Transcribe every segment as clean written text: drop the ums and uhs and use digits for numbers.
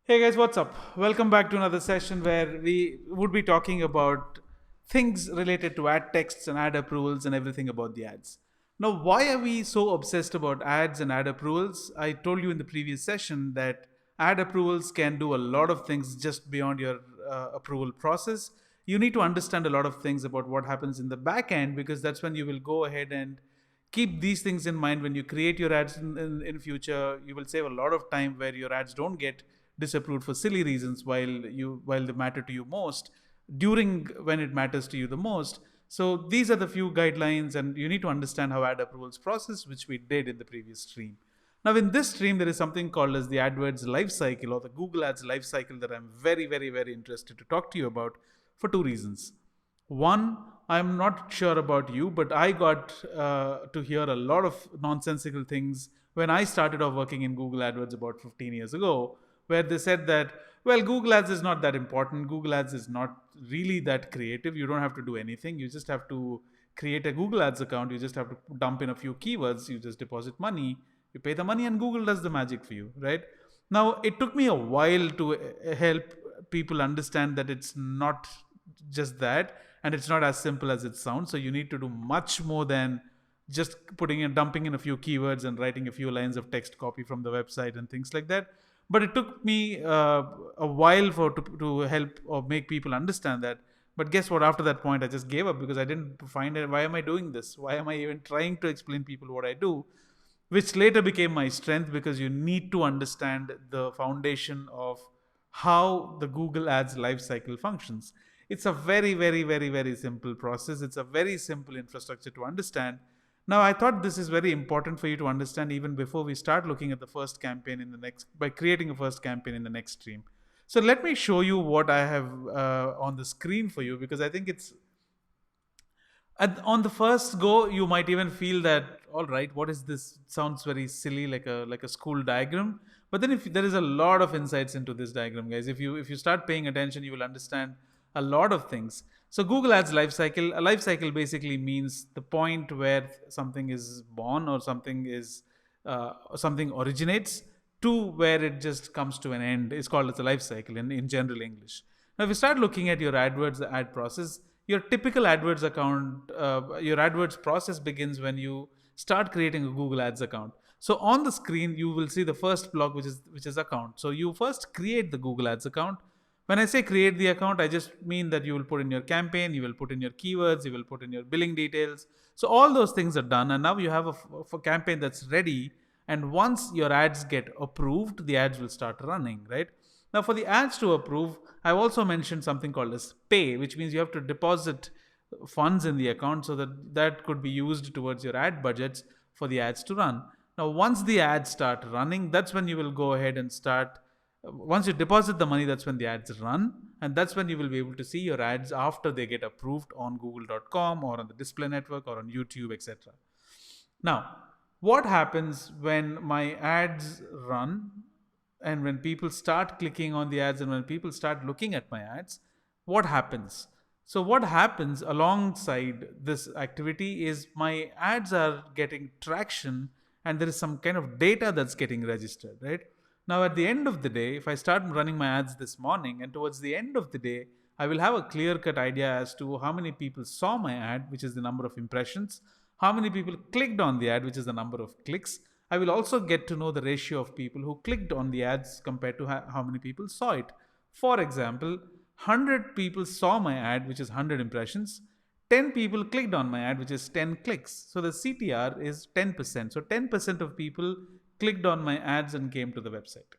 Hey guys, what's up? Welcome back to another session where we would be talking about things related to ad texts and ad approvals and everything about the ads. Now, why are we so obsessed about ads and ad approvals? I told you in the previous session that ad approvals can do a lot of things just beyond your approval process. You need to understand a lot of things about what happens in the back end because that's when you will go ahead and keep these things in mind when you create your ads in future. You will save a lot of time where your ads don't get disapproved for silly reasons while they matter to you most during when it matters to you the most. So these are the few guidelines, and you need to understand how ad approvals process, which we did in the previous stream. Now in this stream there is something called as the AdWords Lifecycle, or the Google Ads Lifecycle, that I'm very interested to talk to you about for two reasons. One, I'm not sure about you, but I got to hear a lot of nonsensical things when I started off working in Google AdWords about 15 years ago, where they said that, well, Google Ads is not that important. Google Ads is not really that creative. You don't have to do anything. You just have to create a Google Ads account. You just have to dump in a few keywords. You just deposit money. You pay the money, and Google does the magic for you, right? Now, it took me a while to help people understand that it's not just that, and it's not as simple as it sounds. So you need to do much more than just dumping in a few keywords and writing a few lines of text copy from the website and things like that. But it took me a while to help or make people understand that. But guess what? After that point, I just gave up because I didn't find it. Why am I doing this? Why am I even trying to explain people what I do? Which later became my strength, because you need to understand the foundation of how the Google Ads lifecycle functions. It's a very simple process. It's a very simple infrastructure to understand. Now, I thought this is very important for you to understand even before we start looking at the first campaign in the next, by creating a first campaign in the next stream. So let me show you what I have on the screen for you, because I think it's on the first go you might even feel that, all right, what is this? It sounds very silly, like a school diagram. But then if there is a lot of insights into this diagram, guys, if you start paying attention, you will understand a lot of things. So Google Ads lifecycle, a lifecycle basically means the point where something is born, or something originates, to where it just comes to an end, is called as a life cycle in general English. Now, if you start looking at your AdWords ad process, your typical AdWords account, your AdWords process begins when you start creating a Google Ads account. So on the screen, you will see the first block, which is account. So you first create the Google Ads account. When I say create the account, I just mean that you will put in your campaign, you will put in your keywords, you will put in your billing details. So all those things are done, and now you have a campaign that's ready. And once your ads get approved, the ads will start running, right? Now, for the ads to approve, I've also mentioned something called as pay, which means you have to deposit funds in the account so that could be used towards your ad budgets for the ads to run. Now, once the ads start running, that's when you will go ahead and start. Once you deposit the money, that's when the ads run, and that's when you will be able to see your ads after they get approved on google.com or on the display network or on YouTube, etc. Now, what happens when my ads run, and when people start clicking on the ads, and when people start looking at my ads? What happens? So what happens alongside this activity is my ads are getting traction, and there is some kind of data that's getting registered, right? Now, at the end of the day, if I start running my ads this morning, and towards the end of the day, I will have a clear cut idea as to how many people saw my ad, which is the number of impressions, how many people clicked on the ad, which is the number of clicks. I will also get to know the ratio of people who clicked on the ads compared to how many people saw it. For example, 100 people saw my ad, which is 100 impressions. 10 people clicked on my ad, which is 10 clicks. So the CTR is 10%. So 10% of people clicked on my ads and came to the website,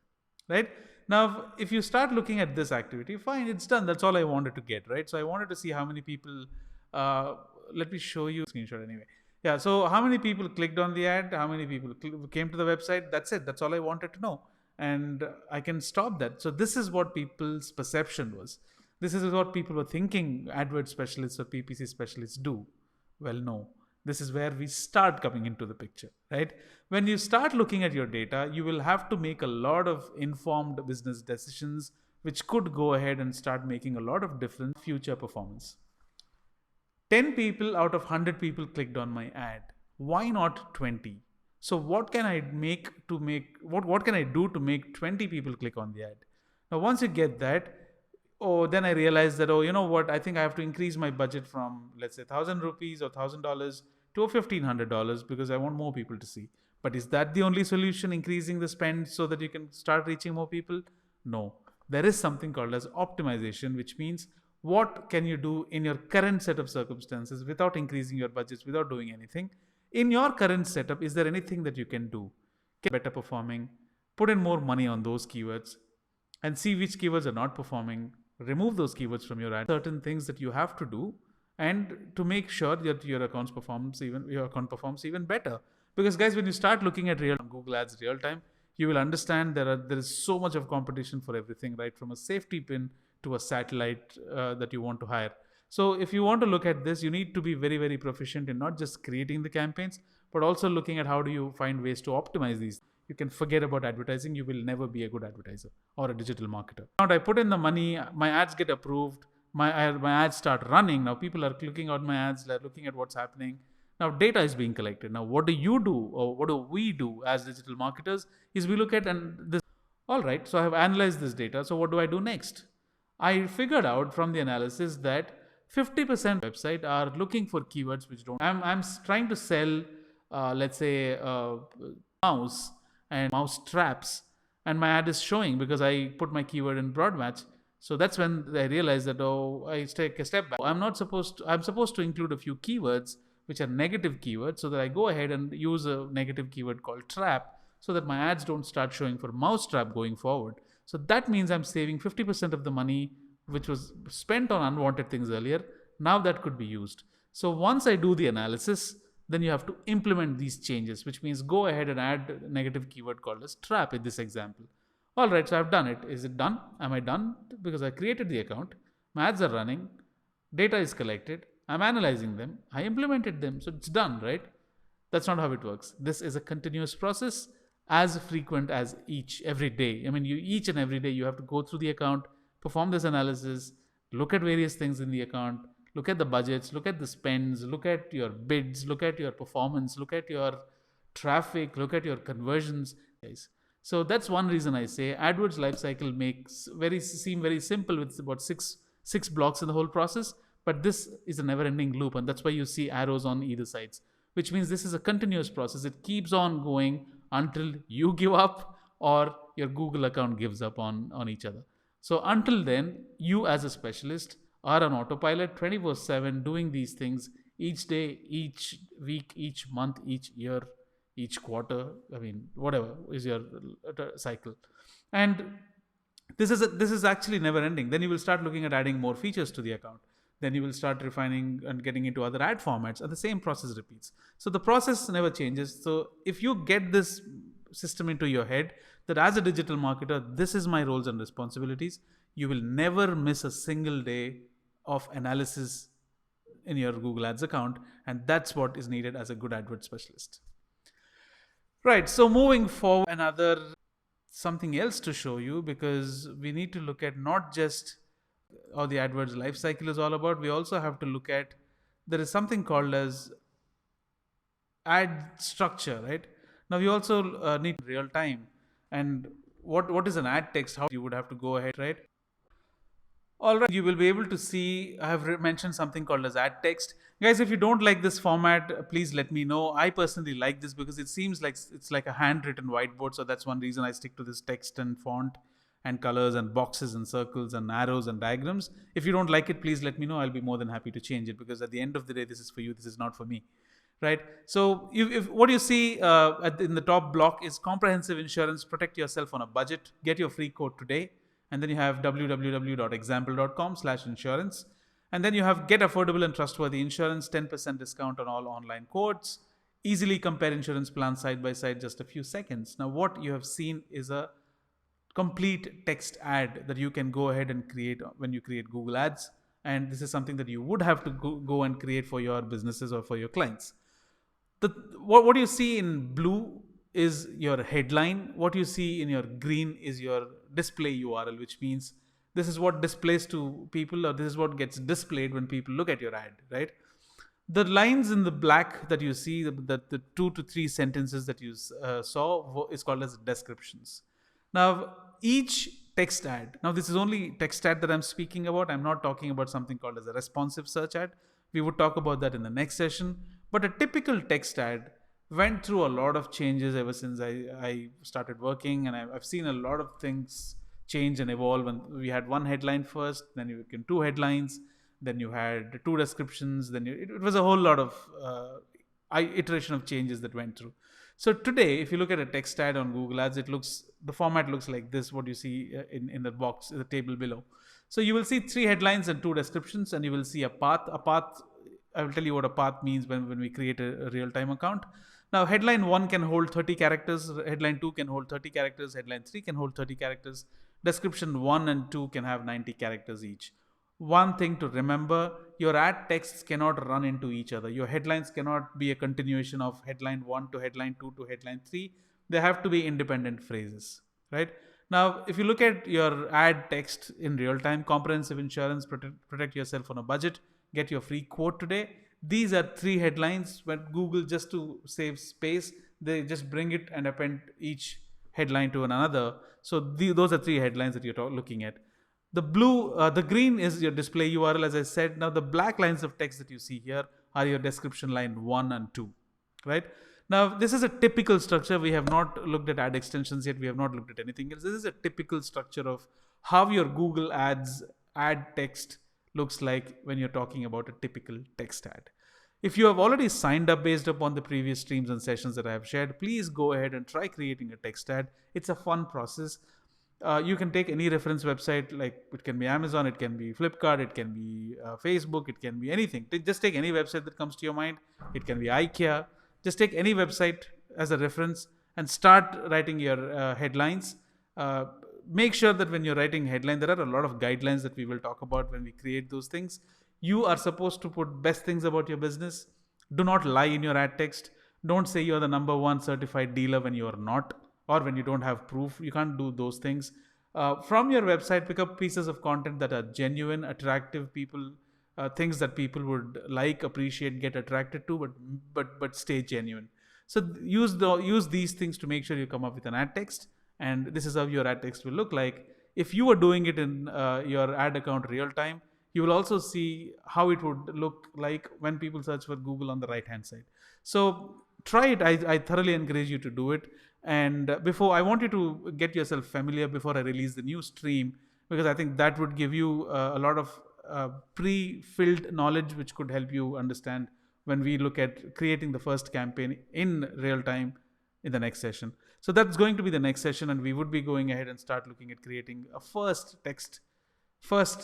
right? Now, if you start looking at this activity, fine, it's done. That's all I wanted to get, right? So I wanted to see how many people, let me show you a screenshot anyway. Yeah, so how many people clicked on the ad, how many people came to the website? That's it. That's all I wanted to know. And I can stop that. So this is what people's perception was. This is what people were thinking AdWords specialists or PPC specialists do. Well, no. This is where we start coming into the picture, right? When you start looking at your data, you will have to make a lot of informed business decisions, which could go ahead and start making a lot of difference in future performance. 10 people out of 100 people clicked on my ad. Why not 20? So what can I do to make 20 people click on the ad? Now, once you get that, oh, then I realized that, oh, you know what? I think I have to increase my budget from, let's say, ₹1,000 or $1,000 to $1,500 because I want more people to see. But is that the only solution, increasing the spend so that you can start reaching more people? No. There is something called as optimization, which means what can you do in your current set of circumstances without increasing your budgets, without doing anything. In your current setup, is there anything that you can do? Get better performing, put in more money on those keywords, and see which keywords are not performing. Remove those keywords from your ad. Certain things that you have to do, and to make sure that your account performs even better. Because guys, when you start looking at real Google Ads real time, you will understand there is so much of competition for everything, right from a safety pin to a satellite that you want to hire. So if you want to look at this, you need to be very, very proficient in not just creating the campaigns, but also looking at how do you find ways to optimize these. You can forget about advertising. You will never be a good advertiser or a digital marketer. Now I put in the money, my ads get approved, my ads start running. Now people are clicking on my ads, they're looking at what's happening. Now data is being collected. Now what do you do, or what do we do as digital marketers, is we look at, and this, all right, so I have analyzed this data. So what do I do next? I figured out from the analysis that 50% website are looking for keywords which don't. I'm trying to sell, let's say, mouse and mouse traps, and my ad is showing because I put my keyword in broad match. So that's when I realized that, oh, I take a step back. I'm supposed to include a few keywords which are negative keywords, so that I go ahead and use a negative keyword called trap, so that my ads don't start showing for mouse trap going forward. So that means I'm saving 50% of the money which was spent on unwanted things earlier. Now that could be used. So once I do the analysis, then you have to implement these changes, which means go ahead and add a negative keyword called as trap in this example. All right, so I've done it. Is it done? Am I done? Because I created the account, my ads are running, data is collected, I'm analyzing them, I implemented them, so it's done, right? That's not how it works. This is a continuous process, as frequent as every day. I mean, each and every day you have to go through the account, perform this analysis, look at various things in the account, look at the budgets, look at the spends, look at your bids, look at your performance, look at your traffic, look at your conversions. So that's one reason I say AdWords lifecycle seem very simple with about six blocks in the whole process, but this is a never-ending loop, and that's why you see arrows on either sides, which means this is a continuous process. It keeps on going until you give up or your Google account gives up on each other. So until then, you as a specialist are on autopilot 24/7, doing these things each day, each week, each month, each year, each quarter. I mean, whatever is your cycle. And this is actually never ending. Then you will start looking at adding more features to the account. Then you will start refining and getting into other ad formats, and the same process repeats. So the process never changes. So if you get this system into your head, that as a digital marketer, this is my roles and responsibilities, you will never miss a single day of analysis in your Google Ads account. And that's what is needed as a good AdWords specialist. Right, so moving forward, something else to show you, because we need to look at not just how the AdWords lifecycle is all about. We also have to look at, there is something called as ad structure, right? Now we also need real time. And what is an ad text? How you would have to go ahead, right? All right, you will be able to see, I have mentioned something called as ad text. Guys, if you don't like this format, please let me know. I personally like this because it seems like it's like a handwritten whiteboard. So that's one reason I stick to this text and font and colors and boxes and circles and arrows and diagrams. If you don't like it, please let me know. I'll be more than happy to change it, because at the end of the day, this is for you. This is not for me, right? So if what you see in the top block is comprehensive insurance, protect yourself on a budget, get your free quote today. And then you have www.example.com/insurance. And then you have get affordable and trustworthy insurance, 10% discount on all online quotes. Easily compare insurance plans side by side, just a few seconds. Now what you have seen is a complete text ad that you can go ahead and create when you create Google Ads. And this is something that you would have to go and create for your businesses or for your clients. What you see in blue is your headline. What you see in your green is your display URL, which means this is what displays to people, or this is what gets displayed when people look at your ad, right? The lines in the black that you see, the 2 to 3 sentences that you saw, is called as descriptions. Now, each text ad. Now, this is only text ad that I'm speaking about. I'm not talking about something called as a responsive search ad. We would talk about that in the next session. But a typical text ad went through a lot of changes ever since I started working, and I've seen a lot of things change and evolve. And we had one headline first, then you became two headlines, then you had two descriptions, then it was a whole lot of iteration of changes that went through. So today, if you look at a text ad on Google Ads, the format looks like this, what you see in the box, the table below. So you will see three headlines and two descriptions, and you will see a path. I will tell you what a path means when we create a real-time account. Now, headline 1 can hold 30 characters, headline 2 can hold 30 characters, headline 3 can hold 30 characters, description 1 and 2 can have 90 characters each. One thing to remember, your ad texts cannot run into each other. Your headlines cannot be a continuation of headline 1 to headline 2 to headline 3. They have to be independent phrases, right? Now, if you look at your ad text in real time, comprehensive insurance, protect yourself on a budget, get your free quote today. These are three headlines. When Google, just to save space, they just bring it and append each headline to another. So those are three headlines that you're looking at. The green is your display URL, as I said. Now, the black lines of text that you see here are your description line 1 and 2, right? Now, this is a typical structure. We have not looked at ad extensions yet. We have not looked at anything else. This is a typical structure of how your Google Ads ad text looks like when you're talking about a typical text ad. If you have already signed up based upon the previous streams and sessions that I have shared, please go ahead and try creating a text ad. It's a fun process. You can take any reference website, like it can be Amazon, it can be Flipkart, it can be Facebook, it can be anything. Just take any website that comes to your mind. It can be IKEA. Just take any website as a reference and start writing your headlines. Make sure that when you're writing headline, there are a lot of guidelines that we will talk about when we create those things. You are supposed to put best things about your business. Do not lie in your ad text. Don't say you're the number one certified dealer when you are not, or when you don't have proof. You can't do those things. From your website, pick up pieces of content that are genuine, attractive, things that people would like, appreciate, get attracted to, but stay genuine. So use these things to make sure you come up with an ad text, and this is how your ad text will look like. If you are doing it in your ad account real time, you will also see how it would look like when people search for Google on the right hand side. So try it. I thoroughly encourage you to do it. And I want you to get yourself familiar before I release the new stream, because I think that would give you a lot of pre-filled knowledge which could help you understand when we look at creating the first campaign in real time in the next session. So that's going to be the next session, and we would be going ahead and start looking at creating a first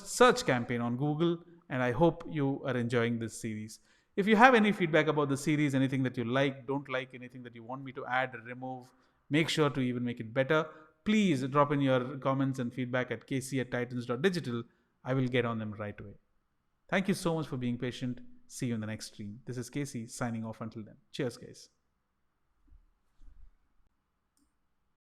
search campaign on Google, and I hope you are enjoying this series. If you have any feedback about the series, anything that you like, don't like, anything that you want me to add or remove, make sure to even make it better, please drop in your comments and feedback at kc@titans.digital. I will get on them right away. Thank you so much for being patient. See you in the next stream. This is Casey signing off until then. Cheers, guys.